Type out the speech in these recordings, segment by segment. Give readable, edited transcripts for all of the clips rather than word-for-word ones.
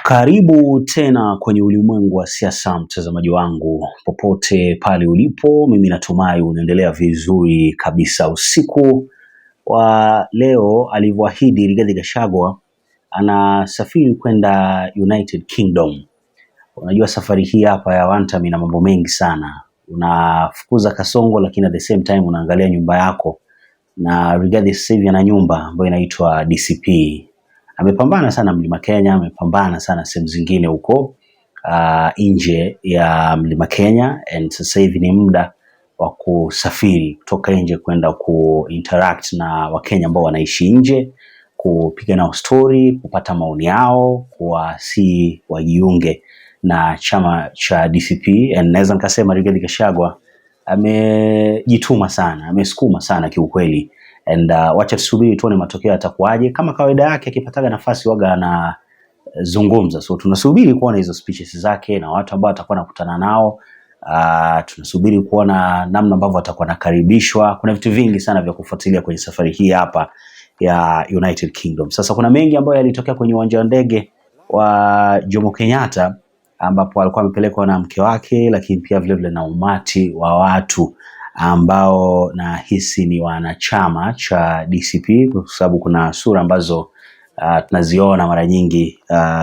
Karibu tena kwenye ulimwengu wa siasa, mtazamaji wangu popote pale ulipo, mimi natumai unaendelea vizuri kabisa. Usiku wa leo alivyoahidi, Rigathi Gachagua anasafiri kwenda United Kingdom. Unajua safari hii hapa ya Wantami ina mambo mengi sana. Unafukuza kasongo lakini at the same time unaangalia nyumba yako, na Rigathi sasa hivi ana nyumba ambayo inaitwa DCP. Amepambana sana Mlima Kenya, amepambana sana sehemu zingine huko nje ya Mlima Kenya, and sasa hivi ni muda wa kusafiri kutoka nje kwenda interact na Wakenya ambao wanaishi nje, kupiga nao story, kupata maoni yao, kuwasihi wajiunge na chama cha DCP. And naweza nikasema Rigathi Gachagua amejituma sana, amesukuma sana kiukweli. And wacha tusubiri tuone matokeo yatakuwaje. Kama kawaida yake akipataga nafasi waga anazungumza, so tunasubiri kuona hizo speeches zake na watu ambao atakuwa anakutana nao. Tunasubiri kuona namna ambavyo atakuwa anakaribishwa. Kuna vitu vingi sana vya kufuatilia kwenye safari hii hapa ya United Kingdom. Sasa kuna mengi ambayo yalitokea kwenye uwanja wa ndege wa Jomo Kenyatta, ambapo alikuwa amepelekwa na mke wake, lakini pia vile vile na umati wa watu ambao nahisi ni wanachama cha DCP, kwa sababu kuna sura ambazo tunaziona mara nyingi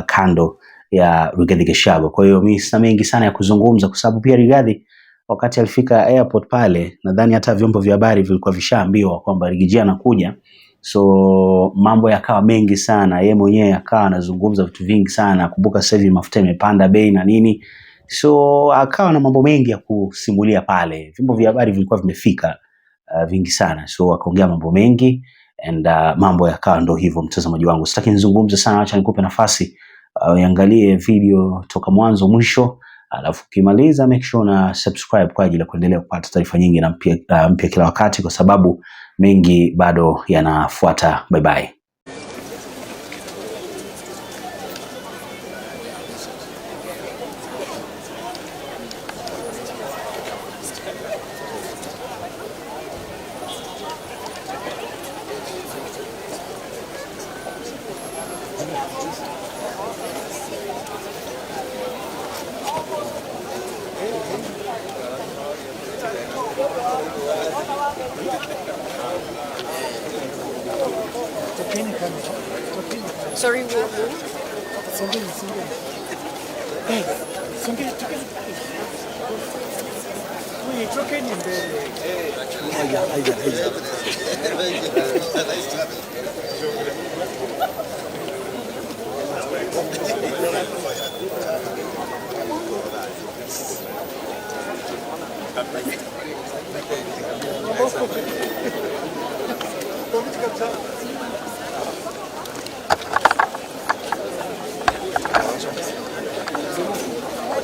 kando ya Rigathi Gachagua. Kwa hiyo mimi sina mengi sana ya kuzungumza, kwa sababu pia Rigathi wakati alifika airport pale, nadhani hata vyombo vya habari vilikuwa vishaambiwa kwamba Rigathi anakuja. So mambo yakawa mengi sana, yeye mwenyewe akawa anazungumza vitu vingi sana. Kumbuka sasa hivi mafuta imepanda bei na nini, so akawa na mambo mengi ya kusimulia pale. Vyombo vya habari vilikuwa vimefika vingi sana, so akaongea mambo mengi and mambo yakawa ndo hivyo. Mtazamaji wangu, sitaki nizungumze sana, acha nikupe nafasi uangalie video toka mwanzo mwisho, alafu ukimaliza make sure na subscribe kwa ajili ya kuendelea kupata taarifa nyingi na mpya kila wakati, kwa sababu mengi bado yanafuata. Bye bye. Sorry,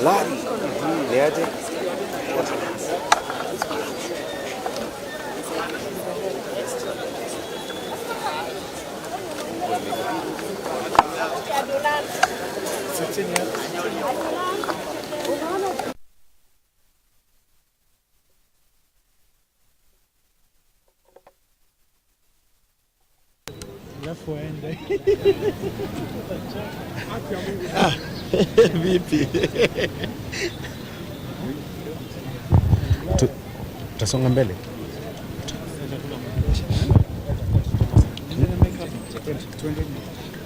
Lari, liaje? Vipi? Tutasonga mbele.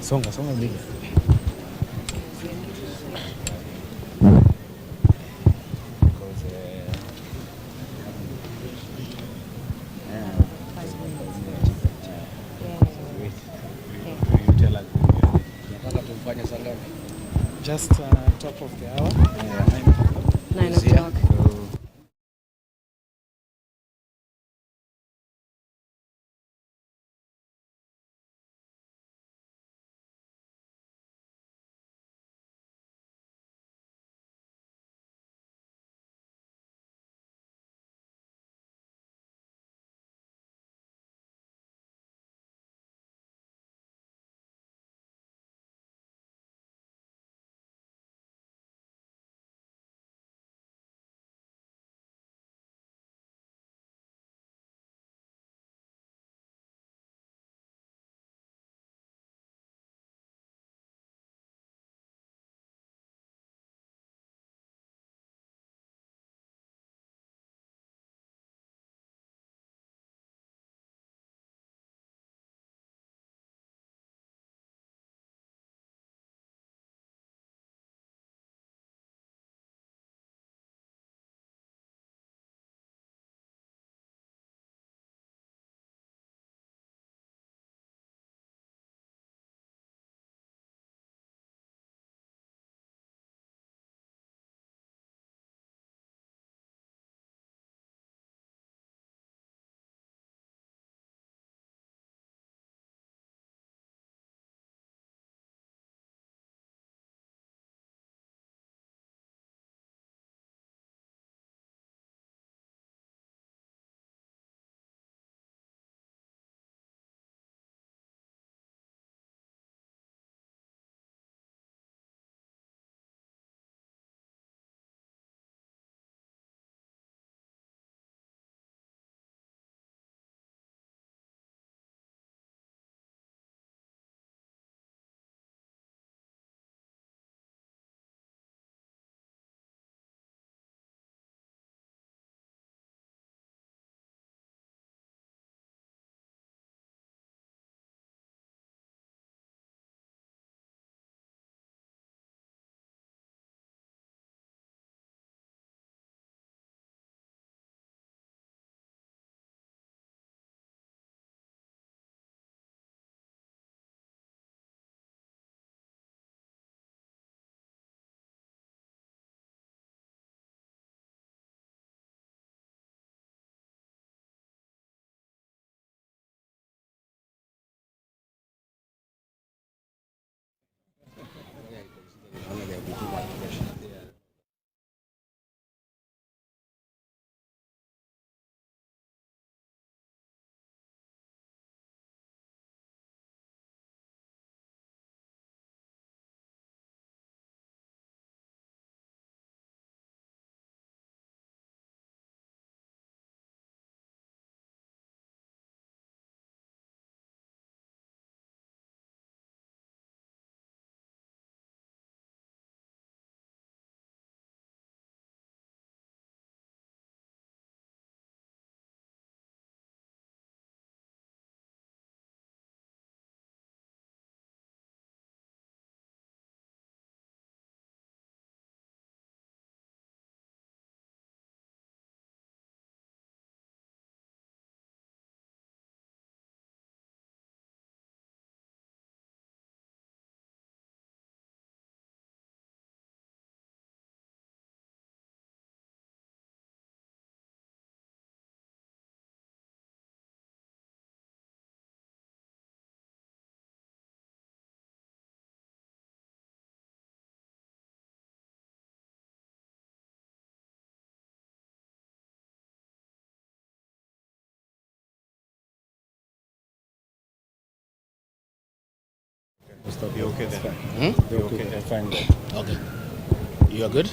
Songa mbele. Just top of the hour. 9 o'clock. stop. You okay then? Hmm? You okay? They're fine. Okay. You are good?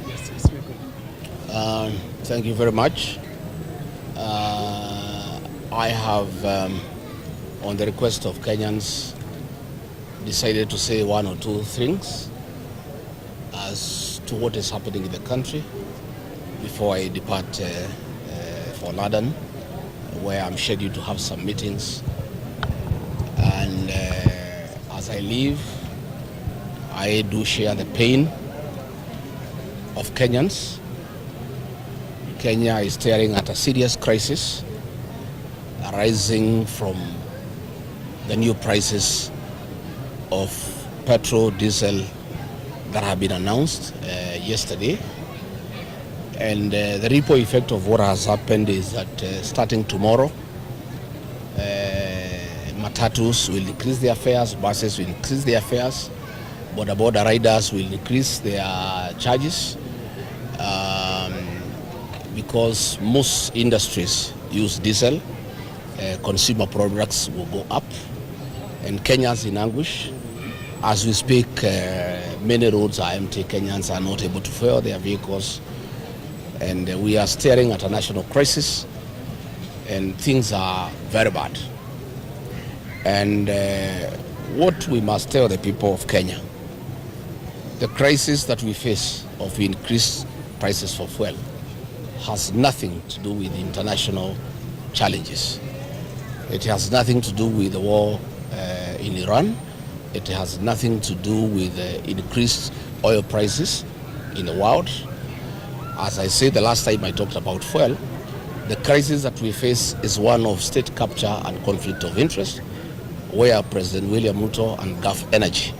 Yes, yes, we're good. Thank you very much. I have, on the request of Kenyans, decided to say one or two things as to what is happening in the country before I depart for London, where I'm scheduled to have some meetings. And as I leave, I do share the pain of Kenyans. Kenya is staring at a serious crisis arising from the new prices of petrol, diesel that have been announced yesterday. And the ripple effect of what has happened is that starting tomorrow, matatus will increase their fares, buses will increase their fares, border riders will increase their charges, because most industries use diesel. Consumer products will go up, and Kenyans in anguish. As we speak, many roads are empty. Kenyans are not able to fuel their vehicles, and we are staring at a national crisis, and things are very bad. And what we must tell the people of Kenya, the crisis that we face of increased prices for fuel has nothing to do with international challenges. It has nothing to do with the war in Iran. It has nothing to do with increased oil prices in the world. As I said the last time I talked about fuel, the crisis that we face is one of state capture and conflict of interest, where President William Ruto and Gulf Energy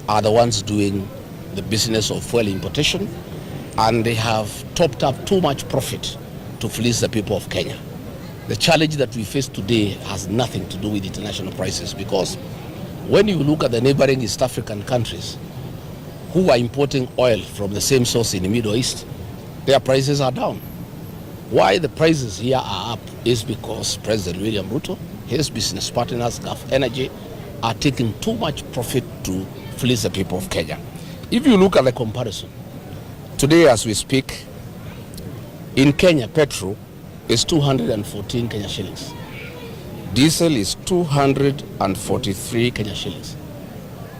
are the ones doing the business of fuel importation, and they have topped up too much profit to fleece the people of Kenya. The challenge that we face today has nothing to do with international prices, because when you look at the neighboring East African countries who are importing oil from the same source in the Middle East, their prices are down. Why the prices here are up is because President William Ruto, his business partners, Gulf Energy, are taking too much profit to fleece the people of Kenya. If you look at the comparison, today as we speak, in Kenya, petrol is 214 Kenya shillings. Diesel is 243 Kenya shillings.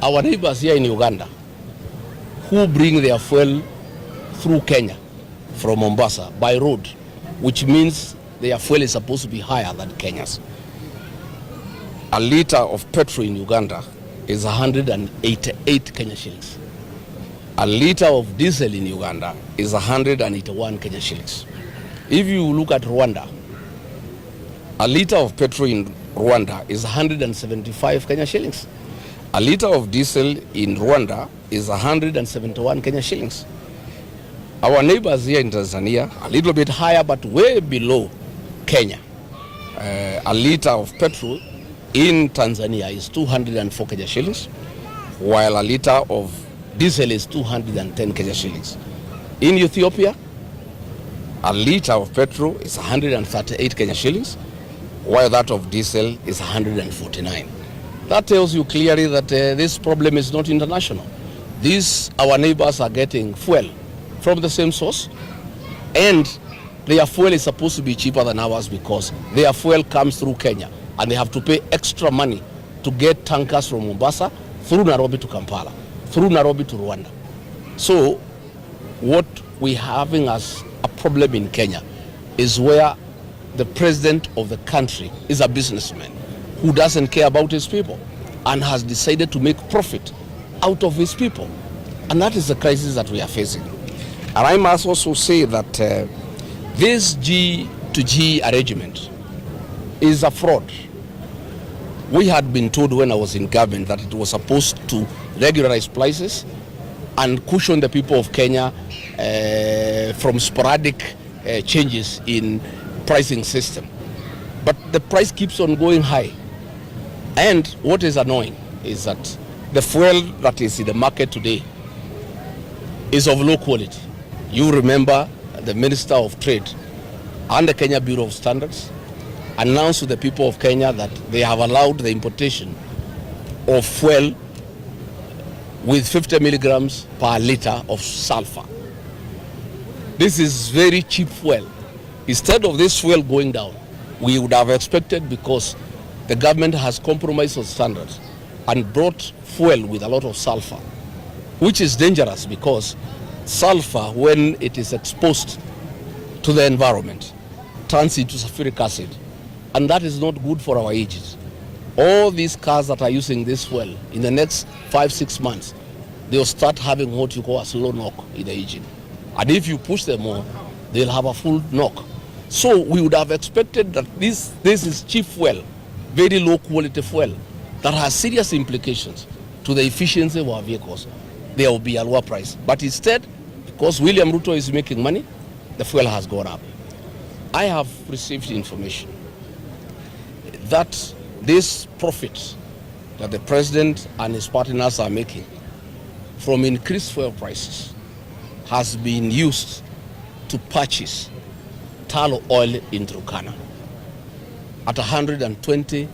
Our neighbors here in Uganda, who bring their fuel through Kenya from Mombasa by road, which means their fuel is supposed to be higher than Kenya's. A liter of petrol in Uganda is 188 Kenya shillings. A liter of diesel in Uganda is 181 Kenya shillings. If you look at Rwanda, a liter of petrol in Rwanda is 175 Kenya shillings. A liter of diesel in Rwanda is 171 Kenya shillings. Our neighbors here in Tanzania, a little bit higher, but way below Kenya. A liter of petrol in Tanzania is 204 Kenya shillings, while a liter of diesel is 210 Kenya shillings. In Ethiopia, a liter of petrol is 138 Kenya shillings, while that of diesel is 149. That tells you clearly that this problem is not international. Our neighbors are getting fuel from the same source, and their fuel is supposed to be cheaper than ours because their fuel comes through Kenya, and they have to pay extra money to get tankers from Mombasa through Nairobi to Kampala, through Nairobi to Rwanda. So what we're having as a problem in Kenya is where the president of the country is a businessman who doesn't care about his people and has decided to make profit out of his people. And that is the crisis that we are facing. And I must also say that this G to G arrangement is a fraud. We had been told when I was in government that it was supposed to regularize prices and cushion the people of Kenya from sporadic changes in pricing system. But the price keeps on going high. And what is annoying is that the fuel that is in the market today is of low quality. You remember the Minister of Trade and the Kenya Bureau of Standards announced to the people of Kenya that they have allowed the importation of fuel with 50 milligrams per liter of sulfur. This is very cheap fuel. Instead of this fuel going down, we would have expected, because the government has compromised on standards and brought fuel with a lot of sulfur, which is dangerous because sulfur, when it is exposed to the environment, turns into sulfuric acid, and that is not good for our ages. All these cars that are using this fuel, in the next 5-6 months, they'll start having what you call a slow knock in the engine. And if you push them more, they'll have a full knock. So we would have expected that this is cheap fuel, very low quality fuel, that has serious implications to the efficiency of our vehicles. There will be a lower price. But instead, because William Ruto is making money, the fuel has gone up. I have received information that this profit that the president and his partners are making from increased fuel prices has been used to purchase tallow oil in Turkana at $120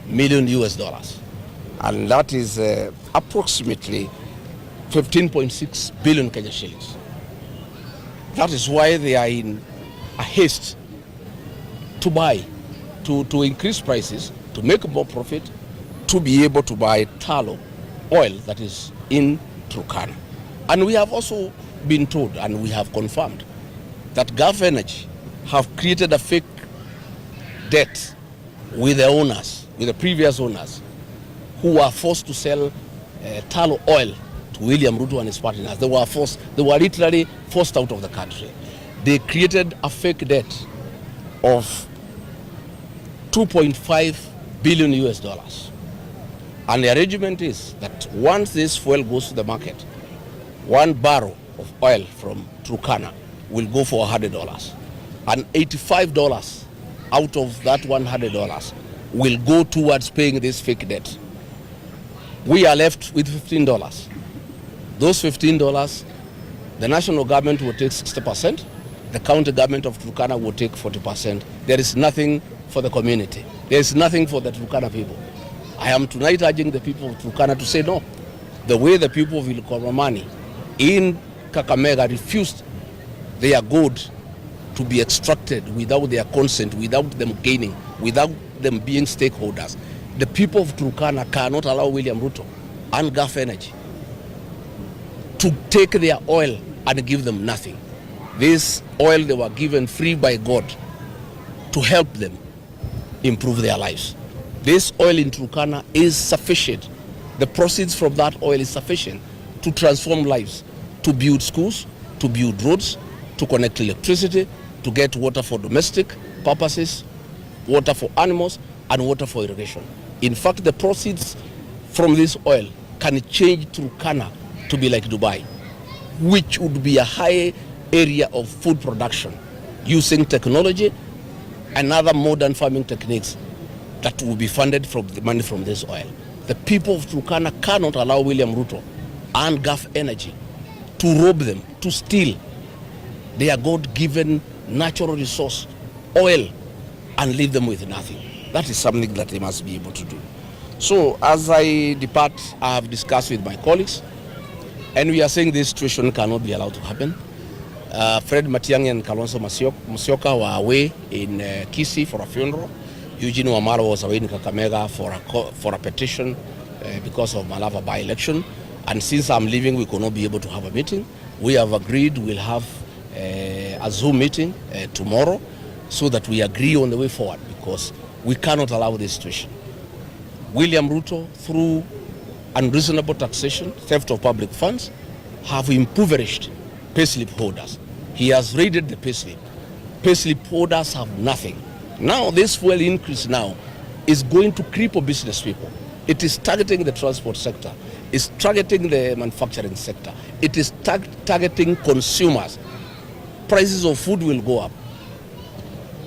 million US. And that is approximately 15.6 billion Kenya shillings. That is why they are in a haste to buy, to increase prices, to make more profit, to be able to buy tallow oil that is in Turkana. And we have also been told, and we have confirmed, that Gulf Energy have created a fake debt with the owners, with the previous owners, who were forced to sell tallow oil to William Ruto and his partners. They were literally forced out of the country. They created a fake debt of $2.5 billion US. And the arrangement is that once this fuel goes to the market, 1 barrel of oil from Turkana will go for $100. And $85 out of that $100 will go towards paying this fake debt. We are left with $15. Those $15, the national government will take 60%, the county government of Turkana will take 40%. There is nothing for the community. There is nothing for the Turkana people. I am tonight urging the people of Turkana to say no. The way the people of Ilkoromani in Kakamega refused their gold to be extracted without their consent, without them gaining, without them being stakeholders. The people of Turkana cannot allow William Ruto and Gulf Energy to take their oil and give them nothing. This oil they were given free by God to help them improve their lives. This oil in Turkana is sufficient. The proceeds from that oil is sufficient to transform lives, to build schools, to build roads, to connect electricity, to get water for domestic purposes, water for animals, and water for irrigation. In fact, the proceeds from this oil can change Turkana to be like Dubai, which would be a high area of food production using technology and other modern farming techniques that will be funded from the money from this oil. The people of Turkana cannot allow William Ruto and Gulf Energy to rob them, to steal their God-given natural resource, oil, and leave them with nothing. That is something that they must be able to do. So as I depart, I have discussed with my colleagues, and we are saying this situation cannot be allowed to happen. Fred Matiang'i and Kalonzo Musyoka were away in Kisii for a funeral. Eugene Wamalwa was away in Kakamega for a petition because of Malava by-election. And since I'm leaving, we could not be able to have a meeting. We have agreed we'll have a Zoom meeting tomorrow so that we agree on the way forward, because we cannot allow this situation. William Ruto, through unreasonable taxation, theft of public funds, have impoverished payslip holders. He has raided the payslip. Payslip holders have nothing. Now this fuel increase now is going to cripple business people. It is targeting the transport sector. It's targeting the manufacturing sector. It is targeting consumers. Prices of food will go up.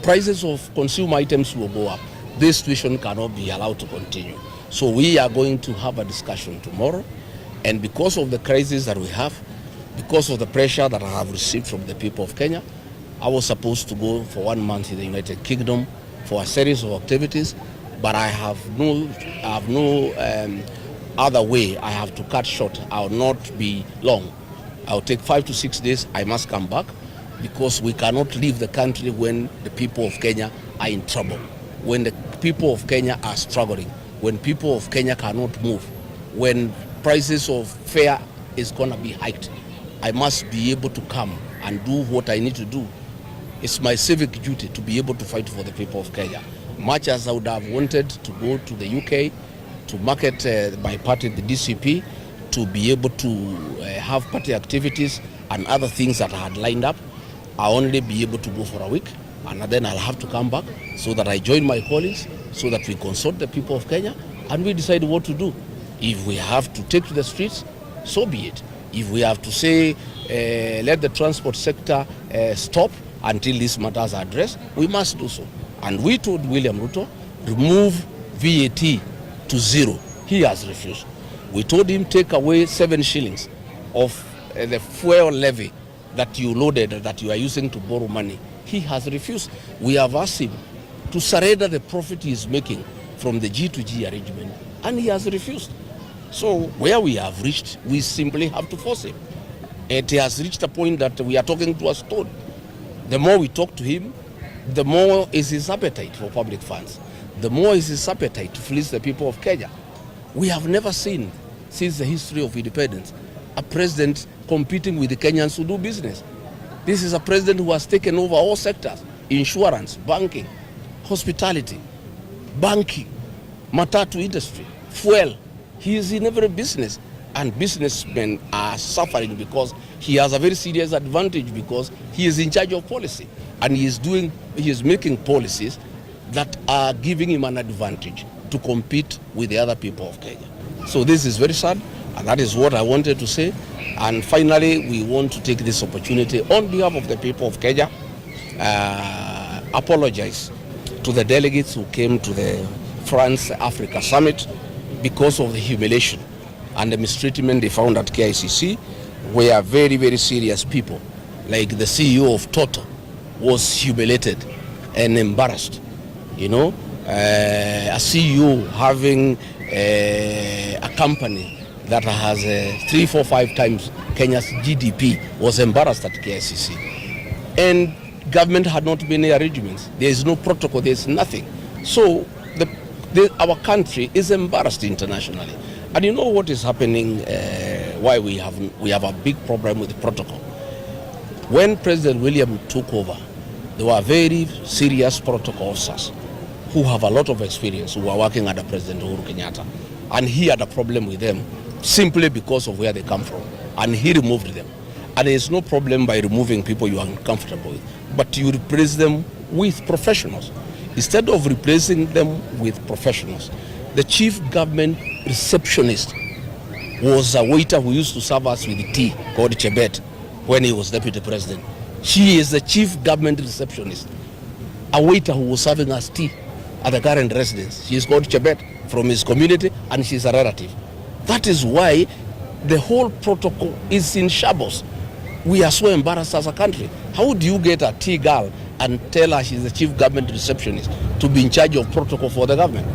Prices of consumer items will go up. This situation cannot be allowed to continue. So we are going to have a discussion tomorrow. And because of the crisis that we have, because of the pressure that I have received from the people of Kenya, I was supposed to go for 1 month in the United Kingdom for a series of activities, but I have no other way, I have to cut short. I will not be long. I will take 5 to 6 days. I must come back because we cannot leave the country when the people of Kenya are in trouble, when the people of Kenya are struggling, when people of Kenya cannot move, when prices of fare is going to be hiked. I must be able to come and do what I need to do. It's my civic duty to be able to fight for the people of Kenya. Much as I would have wanted to go to the UK to market my party, the DCP, to be able to have party activities and other things that I had lined up, I'll only be able to go for a week, and then I'll have to come back so that I join my colleagues, so that we consult the people of Kenya and we decide what to do. If we have to take to the streets, so be it. If we have to say, let the transport sector stop until these matters are addressed, we must do so. And we told William Ruto, remove VAT to 0. He has refused. We told him, take away 7 shillings of the fuel levy that you loaded, that you are using to borrow money. He has refused. We have asked him to surrender the profit he is making from the G2G arrangement, and he has refused. So where we have reached, we simply have to force him. It has reached a point that we are talking to a stone. The more we talk to him, the more is his appetite for public funds. The more is his appetite to fleece the people of Kenya. We have never seen, since the history of independence, a president competing with the Kenyans who do business. This is a president who has taken over all sectors: insurance, banking, hospitality, banking, matatu industry, fuel. He is in every business, and businessmen are suffering because he has a very serious advantage, because he is in charge of policy, and he is making policies that are giving him an advantage to compete with the other people of Kenya. So this is very sad, and that is what I wanted to say. And finally, we want to take this opportunity on behalf of the people of Kenya, apologize to the delegates who came to the France-Africa Summit because of the humiliation and the mistreatment they found at KICC, where very, very serious people, like the CEO of Total, was humiliated and embarrassed. You know, a CEO having a company that has 3, 4, 5 times Kenya's GDP was embarrassed at KICC. And government had not been any arrangements. There is no protocol, there is nothing. So our country is embarrassed internationally. And you know what is happening, why we have a big problem with the protocol. When President William took over, there were very serious protocol officers who have a lot of experience, who were working under President Uhuru Kenyatta. And he had a problem with them simply because of where they come from. And he removed them. And there is no problem by removing people you are uncomfortable with, but you replace them with professionals. Instead of replacing them with professionals, the chief government receptionist was a waiter who used to serve us with tea, called Chebet, when he was deputy president. She is the chief government receptionist, a waiter who was serving us tea at the current residence. She is called Chebet, from his community, and she's a relative. That is why the whole protocol is in shambles. We are so embarrassed as a country. How do you get a tea girl and tell her she's the chief government receptionist to be in charge of protocol for the government?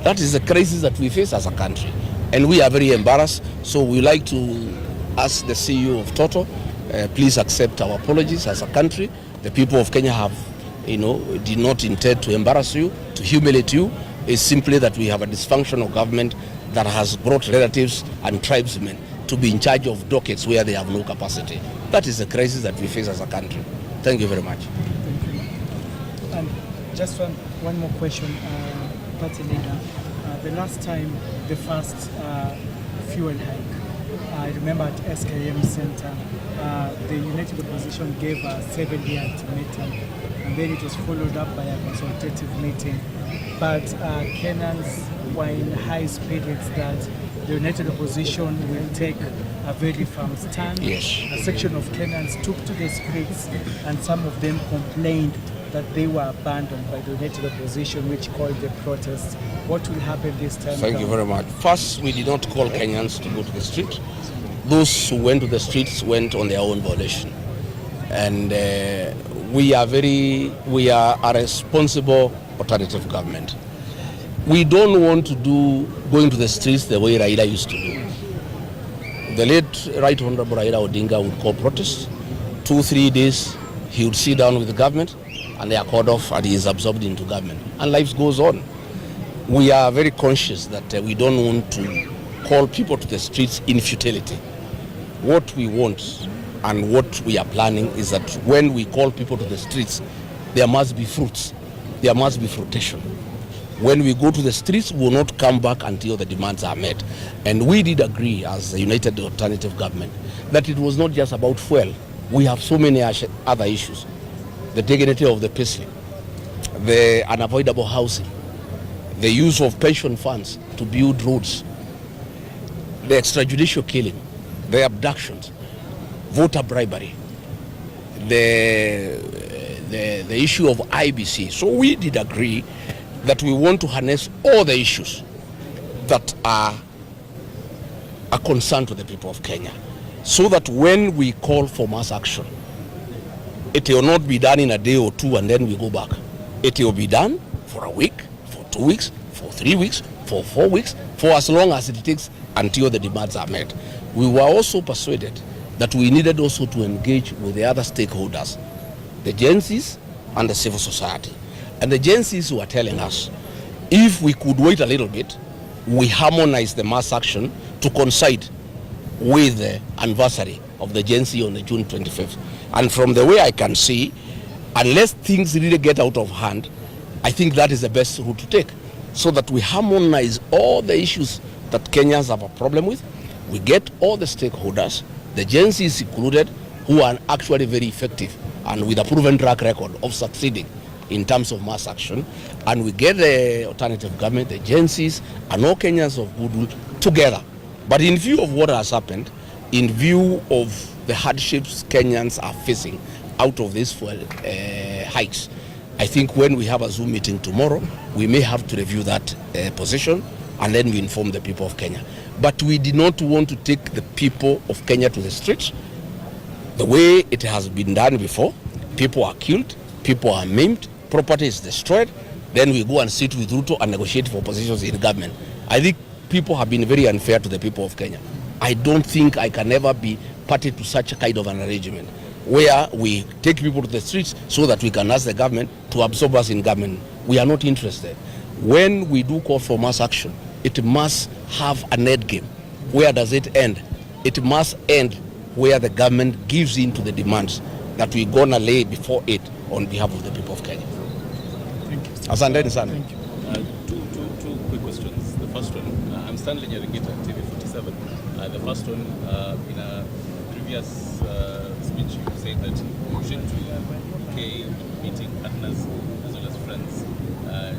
That is the crisis that we face as a country, and we are very embarrassed. So we like to ask the CEO of Total, please accept our apologies as a country. The people of Kenya have, did not intend to embarrass you, to humiliate you. It's simply that we have a dysfunctional government that has brought relatives and tribesmen to be in charge of dockets where they have no capacity. That is the crisis that we face as a country. Thank you very much. And just one more question, Party Leader. The last time, the first fuel hike, I remember at SKM Center, the United Opposition gave a 7-year ultimatum, and then it was followed up by a consultative meeting. But Kenyans were in high spirits that the United Opposition will take a very firm stand. Yes. A section of Kenyans took to the streets, and some of them complained that they were abandoned by the United Opposition, which called the protests. What will happen this time? Thank you very much. First, we did not call Kenyans to go to the street. Those who went to the streets went on their own volition. And we are a responsible alternative government. We don't want to do going to the streets the way Raila used to do. The late Right Honorable Raila Odinga would call protests. 2-3 days, he would sit down with the government, and they are called off, and he is absorbed into government. And life goes on. We are very conscious that we don't want to call people to the streets in futility. What we want and what we are planning is that when we call people to the streets, there must be fruits. There must be fruitation. When we go to the streets, we will not come back until the demands are met. And we did agree as a United Alternative Government that it was not just about fuel. We have so many other issues. The dignity of the person, the unavoidable housing, the use of pension funds to build roads, the extrajudicial killing, the abductions, voter bribery, the issue of IBC. So we did agree that we want to harness all the issues that are a concern to the people of Kenya, so that when we call for mass action, it will not be done in a day or two and then we go back. It will be done for a week, for 2 weeks, for 3 weeks, for 4 weeks, for as long as it takes until the demands are met. We were also persuaded that we needed also to engage with the other stakeholders, the agencies and the civil society. And the agencies were telling us, if we could wait a little bit, we harmonize the mass action to coincide with the anniversary of the agency on the June 25th. And from the way I can see, unless things really get out of hand, I think that is the best route to take, so that we harmonize all the issues that Kenyans have a problem with. We get all the stakeholders, the agencies included, who are actually very effective and with a proven track record of succeeding in terms of mass action, and we get the alternative government, the agencies, and all Kenyans of goodwill together. But in view of what has happened, in view of the hardships Kenyans are facing out of these fuel hikes, I think when we have a Zoom meeting tomorrow, we may have to review that position, and then we inform the people of Kenya. But we did not want to take the people of Kenya to the streets the way it has been done before. People are killed, people are maimed, property is destroyed, then we go and sit with Ruto and negotiate for positions in government. I think people have been very unfair to the people of Kenya. I don't think I can ever be party to such a kind of an arrangement where we take people to the streets so that we can ask the government to absorb us in government. We are not interested. When we do call for mass action, it must have an end game. Where does it end? It must end where the government gives in to the demands that we're gonna lay before it on behalf of the people of Kenya. Thank you. Asante sana. Thank you. Two quick questions. The first one, I'm Stanley Nyarigita, TV47. The first one, in a previous speech, you said that you should UK meeting partners as well as friends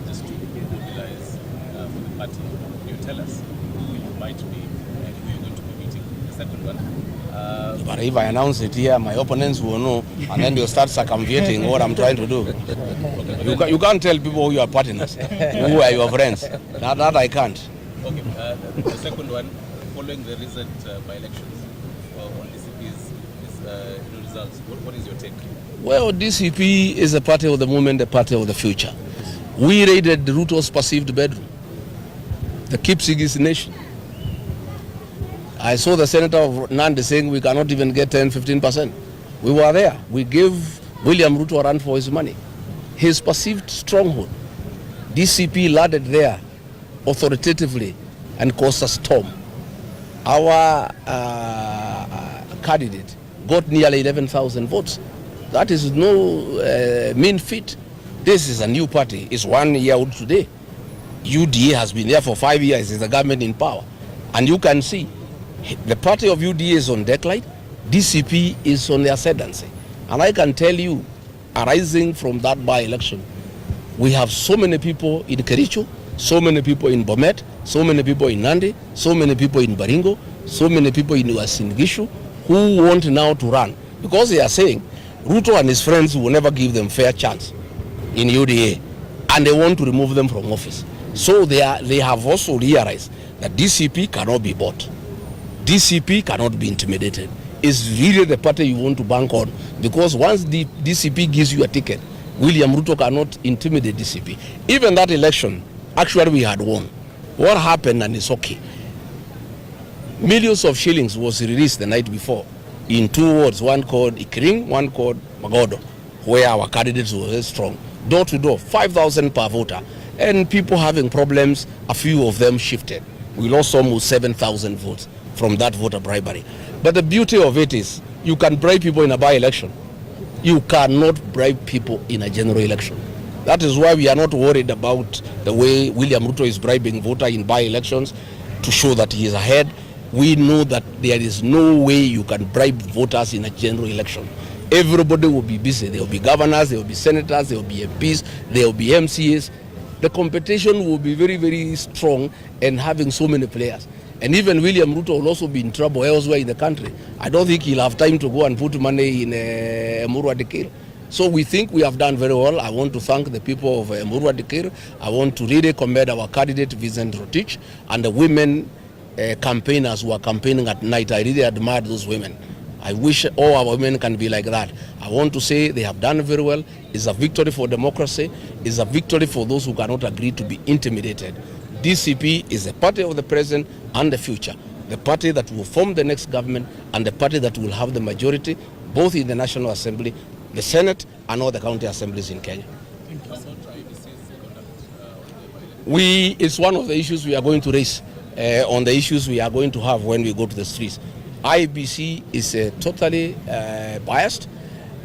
just to mobilize for the party. Can you tell us who you might be and who you're going to be meeting? The second one. But if I announce it here, my opponents will know, and then they'll start circumventing what I'm trying to do. You can't tell people who you are partners, who are your friends. That I can't. Okay. The second one, following the recent by-elections on DCP's results, what is your take? Well, DCP is a party of the moment, a party of the future. We raided Ruto's perceived bedroom, the keepsake nation. I saw the senator of Nandi saying we cannot even get 10-15%. We were there. We gave William Ruto a run for his money. His perceived stronghold, DCP landed there authoritatively and caused a storm. Our candidate got nearly 11,000 votes. That is no mean feat. This is a new party. It's 1 year old today. UDA has been there for 5 years. It's the government in power. And you can see the party of UDA is on decline. DCP is on the ascendancy. And I can tell you, arising from that by-election, we have so many people in Kericho, so many people in Bomet, so many people in Nandi, so many people in Baringo, so many people in Uasin Gishu who want now to run. Because they are saying Ruto and his friends will never give them fair chance in UDA, and they want to remove them from office. So they have also realized that DCP cannot be bought. DCP cannot be intimidated. It's really the party you want to bank on, because once the DCP gives you a ticket, William Ruto cannot intimidate DCP. Even that election Actually, we had won. What happened, and it's okay. Millions of shillings was released the night before in 2 wards, one called Ikiring, one called Magodo, where our candidates were very strong. Door to door, 5,000 per voter. And people having problems, a few of them shifted. We lost almost 7,000 votes from that voter bribery. But the beauty of it is, you can bribe people in a by-election. You cannot bribe people in a general election. That is why we are not worried about the way William Ruto is bribing voters in by-elections to show that he is ahead. We know that there is no way you can bribe voters in a general election. Everybody will be busy. There will be governors, there will be senators, there will be MPs, there will be MCAs. The competition will be very, very strong and having so many players. And even William Ruto will also be in trouble elsewhere in the country. I don't think he'll have time to go and put money in Emurua Dikir. So we think we have done very well. I want to thank the people of Emurua Dikir. I want to really commend our candidate, Vincent Rotich, and the women campaigners who are campaigning at night. I really admire those women. I wish all our women can be like that. I want to say they have done very well. It's a victory for democracy. It's a victory for those who cannot agree to be intimidated. DCP is the party of the present and the future, the party that will form the next government and the party that will have the majority both in the National Assembly, the Senate and all the county assemblies in Kenya. It's one of the issues we are going to raise on the issues we are going to have when we go to the streets. IBC is totally biased,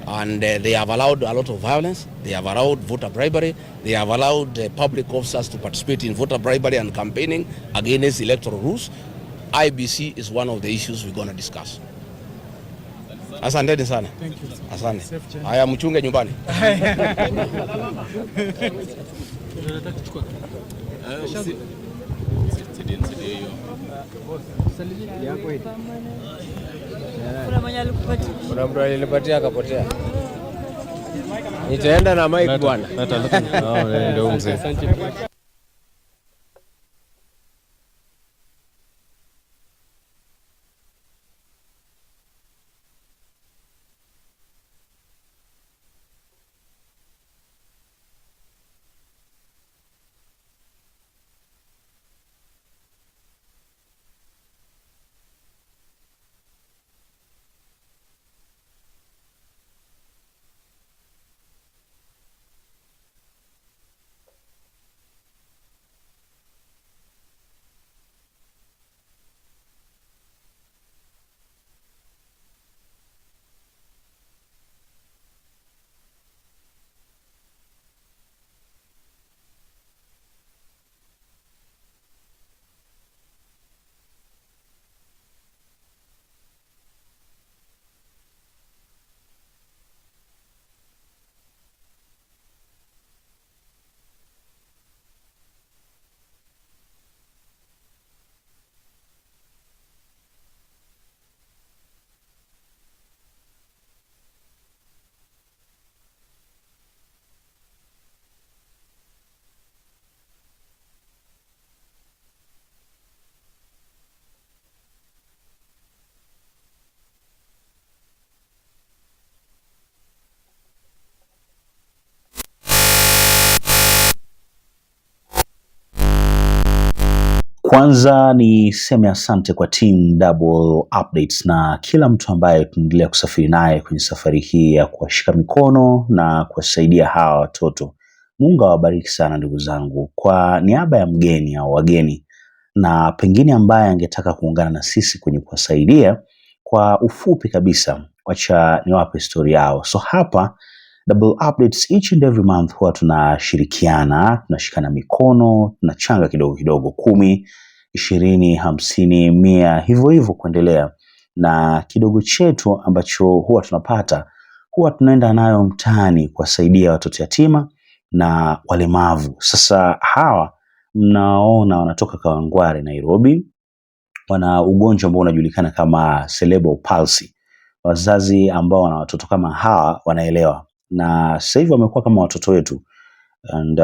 and they have allowed a lot of violence. They have allowed voter bribery. They have allowed public officers to participate in voter bribery and campaigning against electoral rules. IBC is one of the issues we're going to discuss. Asante sana. Thank you. Asante. Haya, mchunge nyumbani. Kuna mtu alinipatia akapotea. Nitaenda na mic bwana. Ndio mzee. Kwanza niseme asante kwa team Double Updates na kila mtu ambaye tunaendelea kusafiri naye kwenye safari hii ya kuwashika mikono na kuwasaidia hawa watoto. Mungu awabariki sana ndugu zangu. Kwa niaba ya mgeni au wageni na pengine ambaye angetaka kuungana na sisi kwenye kuwasaidia, kwa ufupi kabisa, wacha niwape story yao. So hapa Double Updates each and every month huwa tunashirikiana, tunashikana mikono, tunachanga kidogo kidogo 10, 20, 50, 100, hivyo hivyo kuendelea. Na kidogo chetu ambacho huwa tunapata, huwa tunaenda nayo mtaani kuwasaidia watoto yatima na walemavu. Sasa hawa mnaona wanatoka Kawangware, Nairobi. Wana ugonjwa ambao unajulikana kama cerebral palsy. Wazazi ambao wana watoto kama hawa wanaelewa. Na sasa hivi wamekuwa kama watoto wetu, and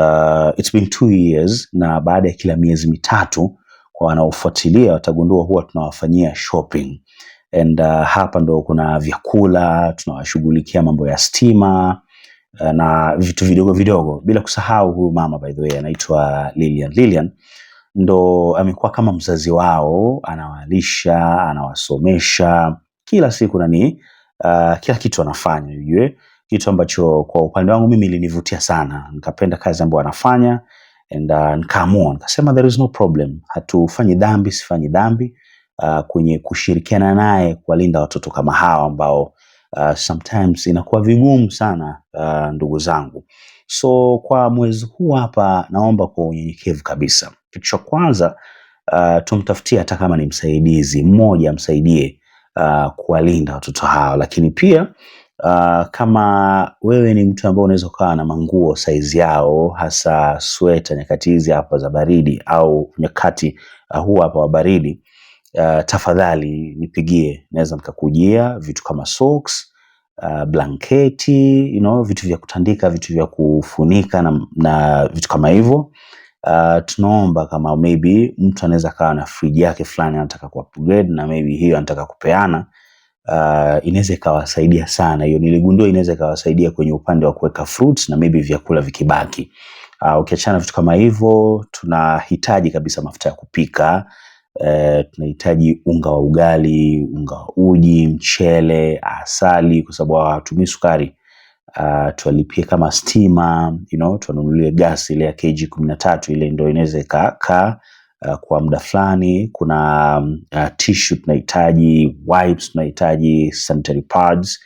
it's been 2 years, na baada ya kila miezi mitatu kwa wanaofuatilia watagundua huwa tunawafanyia shopping, and hapa ndo kuna vyakula, tunawashughulikia mambo ya stima, na vitu vidogo vidogo, bila kusahau huyu mama by the way anaitwa Lilian ndo amekuwa kama mzazi wao, anawalisha, anawasomesha kila siku kila kitu anafanya, ujue kitu ambacho kwa upande wangu mimi ilinivutia sana, nikapenda kazi ambayo anafanya and nikaamua nikasema there is no problem, hatufanyi dhambi, sifanyi dhambi kwenye kushirikiana naye kuwalinda watoto kama hawa ambao sometimes inakuwa vigumu sana ndugu zangu. So kwa mwezi huu hapa naomba kwa unyenyekevu kabisa, kitu cha kwanza tumtafutie hata kama ni msaidizi mmoja amsaidie kuwalinda watoto hao, lakini pia kama wewe ni mtu ambaye unaweza kuwa na manguo size yao, hasa sweta nyakati hizi hapa za baridi au nyakati huu hapa wa baridi, tafadhali nipigie, naweza nikakujia vitu kama socks, blanketi, vitu vya kutandika, vitu vya kufunika na vitu kama hivyo. Tunaomba kama maybe mtu anaweza kawa na fridge yake fulani anataka ku upgrade na maybe hiyo anataka kupeana, inaweza ikawasaidia sana. Hiyo niligundua inaweza ikawasaidia kwenye upande wa kuweka fruits na maybe vyakula vikibaki. Ukiachana vitu kama hivyo, tunahitaji kabisa mafuta ya kupika, tunahitaji unga wa ugali, unga wa uji, mchele, asali, kwa sababu hawatumii sukari. Tuwalipie kama stima, tuwanunulie gas ile ya kg 13, ile ndio inaweza ikakaa kwa muda fulani. Kuna tissue tunahitaji, wipes tunahitaji, sanitary pads.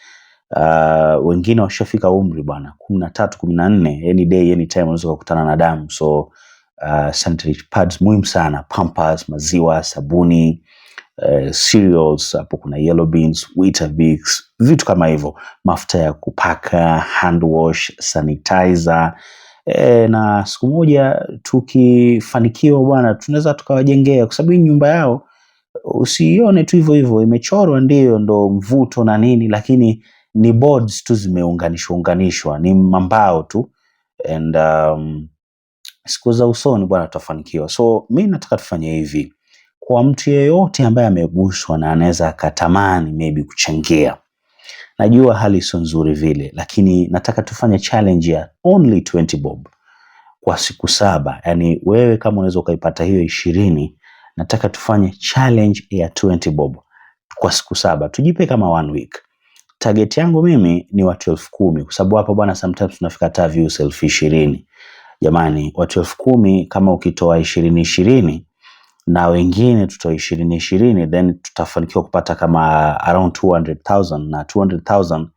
Wengine washafika umri bwana 13 14, any day any time unaweza kukutana na damu, so sanitary pads muhimu sana, pampers, maziwa, sabuni, cereals, hapo kuna yellow beans, Weetabix, vitu kama hivyo, mafuta ya kupaka, hand wash, sanitizer. Na siku moja tukifanikiwa bwana, tunaweza tukawajengea, kwa sababu nyumba yao usione tu hivyo hivyo imechorwa, ndio ndo mvuto na nini, lakini ni boards tu zimeunganishwa, ni mambao tu, and siku za usoni bwana tutafanikiwa. So mimi nataka tufanye hivi, kwa mtu yeyote ambaye ameguswa na anaweza akatamani maybe kuchangia, najua hali sio nzuri vile, lakini nataka tufanye challenge ya only 20 bob kwa siku 7. Yani wewe kama unaweza ukaipata hiyo 20, nataka tufanye challenge ya 20 bob kwa siku 7, tujipe kama 1 week. Target yangu mimi ni watu 10,000, kwa sababu hapa bwana sometimes tunafika hata views 20,000. Jamani, watu 10,000 kama ukitoa 20 na wengine tutoa 20, then tutafanikiwa kupata kama around 200,000, na 200,000,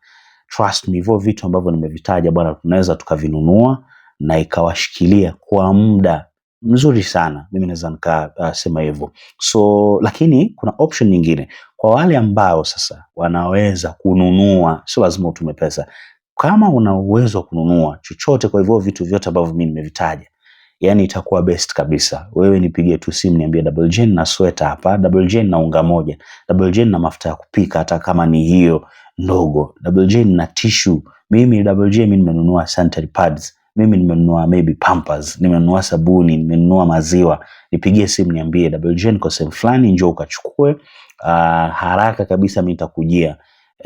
trust me, hivyo vitu ambavyo nimevitaja bwana tunaweza tukavinunua na ikawashikilia kwa muda mzuri sana. Mimi naweza nikasema hivyo. So lakini kuna option nyingine kwa wale ambao sasa wanaweza kununua, sio lazima utume pesa. Kama una uwezo wa kununua chochote kwa hivyo vitu vyote ambavyo mimi nimevitaja, yani itakuwa best kabisa. Wewe nipigie tu simu niambie Double Jane na sweater hapa, Double Jane na unga moja, Double Jane na mafuta ya kupika hata kama ni hiyo ndogo, Double Jane na tissue. Mimi Double Jane mimi nimenunua sanitary pads, mimi nimenunua maybe pampers, nimenunua sabuni, nimenunua maziwa. Nipigie simu niambie Double Jane kwa sehemu fulani, njoo ukachukue haraka kabisa, mimi nitakujia.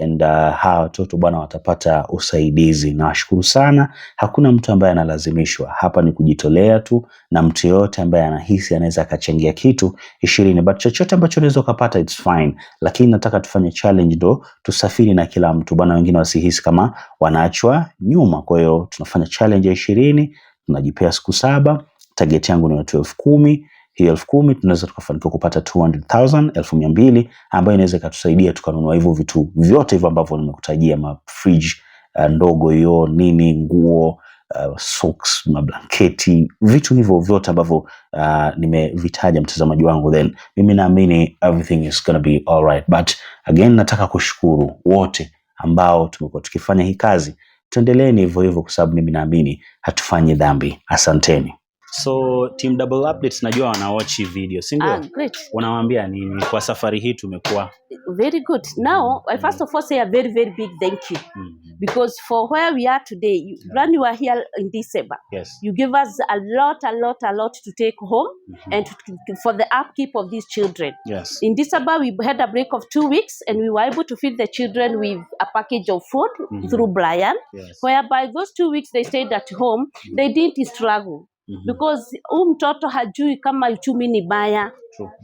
And hawa watoto bwana watapata usaidizi. Nawashukuru sana. Hakuna mtu ambaye analazimishwa hapa, ni kujitolea tu, na mtu yote ambaye anahisi anaweza akachangia kitu 20, but chochote ambacho unaweza kupata it's fine, lakini nataka tufanye challenge ndo tusafiri na kila mtu bwana, wengine wasihisi kama wanaachwa nyuma. Kwa hiyo tunafanya challenge ya 20, tunajipea siku 7. Target yangu ni watu 10,000. Hii 10,000 tunaweza tukafanikiwa kupata 200,000, 200,000, ambayo inaweza ikatusaidia tukanunua hivyo vitu vyote hivyo ambavyo nimekutajia, ma fridge ndogo hiyo nini, nguo, socks, mablanketi, vitu hivyo vyote ambavyo nimevitaja mtazamaji wangu, then mimi naamini everything is gonna be all right. But again, nataka kushukuru wote ambao tumekuwa tukifanya hii kazi. Tuendeleeni hivyo hivyo, kwa sababu mimi naamini hatufanyi dhambi. Asanteni. So team double updates najua wanawatch hii video, si ndio? Great. Unawaambia nini kwa safari hii tumekuwa? Very good. Now, I first of all say a very, very big thank you. Because for where we are today, when you are here in December, Yes. you give us a lot to take home and for the upkeep of these children. Yes. In December, we had a break of 2 weeks and we were able to feed the children with a package of food through Brian, Yes. whereby those 2 weeks they stayed at home, they didn't struggle. Because mtoto hajui kama uchumi ni baya.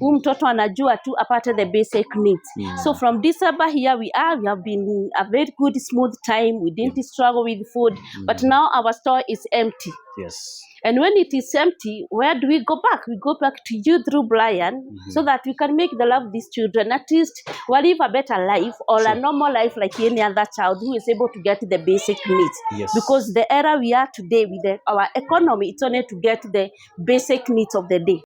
Mtoto anajua tu apate the basic needs. So from December here we have been a very good smooth time. We didn't struggle with food, but now our store is empty. Yes. And when it is empty, where do we go back? We go back to you through Brian, so that we can make the love of these children. At least we'll live a better life or a normal life like any other child who is able to get the basic needs. Yes. Because the era we are today with our economy, it's only to get the basic needs of the day.